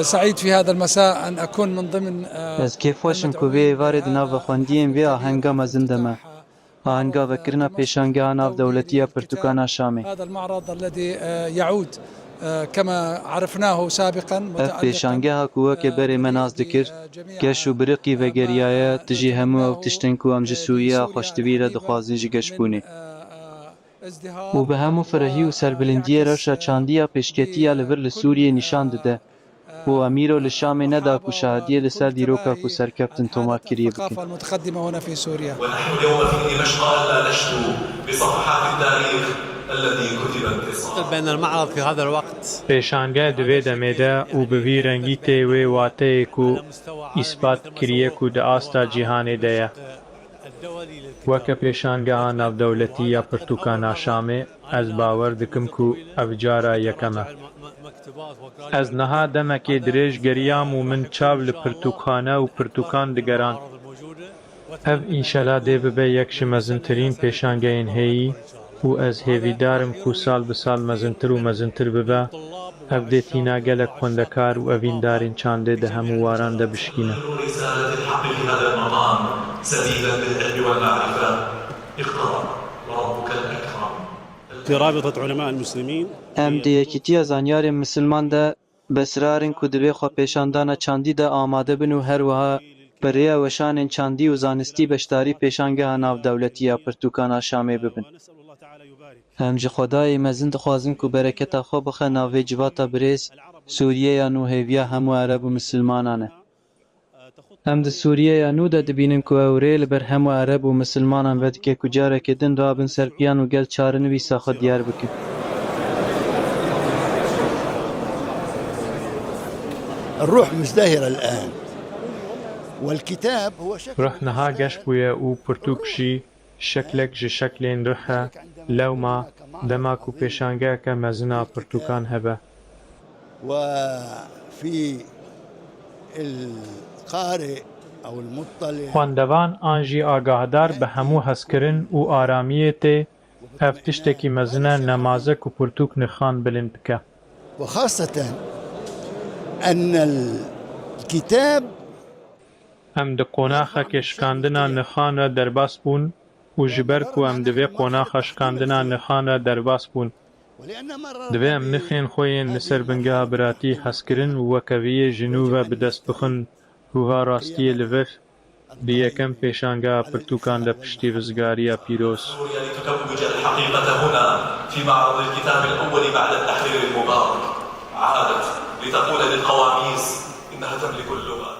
سعيد في هذا المساء أن أكون من ضمن از کیفوشم که وی وارد ناو خواندیم وی آهنگا مزندمه آهنگا وکرنا پیشانگه ناو دولتیه پرتوکانا شامی هذا المعرض الذي يعود كما عرفناه سابقا اف پیشانگه ها کوه که بری مناز دکر گشو برقی و گریایه تجی همو او تشتنکو ام جسویه خوشتویره دخوازین جی گشبونی و به همو فرهی و سربلندیه رشا چاندیه پیشکتیه لور لسوریه نشان دده و امیرو لشام ندا کو شهادیه لسر دیروکا کو سرکپتن توما کریه بکن المتقدمة هنا في سوريا. ونحن اليوم في دمشق ألا نشدو بصفحات التاريخ الذي كتب انتصارا. بين المعرض في هذا الوقت پیشانگه دوی دمیده و بوی رنگی تیوی واته کو اثبات کریه کو د آستا جهان ده وک پیشانگه ها ناو دولتی یا پرتوکانا شامه از باور دکم کو افجارا یکمه از نها دمکی دریج گریام و من چاو لپرتوکانه و پرتوکان دگران اف انشالله دی ببه یکش مزنترین پیشانگه این هی و از هیویدارم کو سال به سال مزنتر و مزنتر ببه اف دی تینا گلک خوندکار و اوین دارین چانده ده همو واران ده بشکینه رسالة الحق في هذا المقام سبيلا للعلم والمعرفة اقترب وربك الأكرم. في رابطة علماء المسلمين ام دی یکیتی زانیار مسلمان ده بسرارن کو دوی خو پیشاندانا چاندی ده آماده بن و هر وها بریا وشان چاندی و زانستی بشتاری پیشانگه ناو دولتی یا پرتوکانا شامی ببن هم جی خدای مزن دخوازن کو برکت خو بخه ناوی جواتا بریز سوریه یا نو هیویا همو عرب و مسلمانانه هم د سوریه یا نو ده دبینن کو اوریل بر همو عرب و مسلمانان ودکه کجاره کدن رابن سرپیان و گل چارنوی ساخو دیار بکن الروح مزدهرة الآن والكتاب هو شكل روح نها گشت بویه او پرتوکشی شکلک جه شکلین روحه لو ما دما کو پیشانگه که مزنا پرتوکان هبه وفي القارئ أو المطلع خواندوان آنجی آگاهدار به همو هسکرن و آرامیه ته افتشتکی مزنه نمازه کو پرتوک نخان بلند بکه وخاصة أن الكتاب ام د قوناخه که شکاندنا نخانه درباس بون و جبر کو ام دوی قوناخه شکاندنا نخانه درباس بون دوی ام نخین خوین نسر بنگاه براتی حسکرن و وکوی جنوبه بدست بخن روها راستی لوف بیکم پیشانگاه پرتوکان لپشتی وزگاری پیروز لتتوج الحقيقة هنا في معرض الكتاب الأول بعد التحرير المبارك عادت لتقول للقواميس إنها تملك اللغة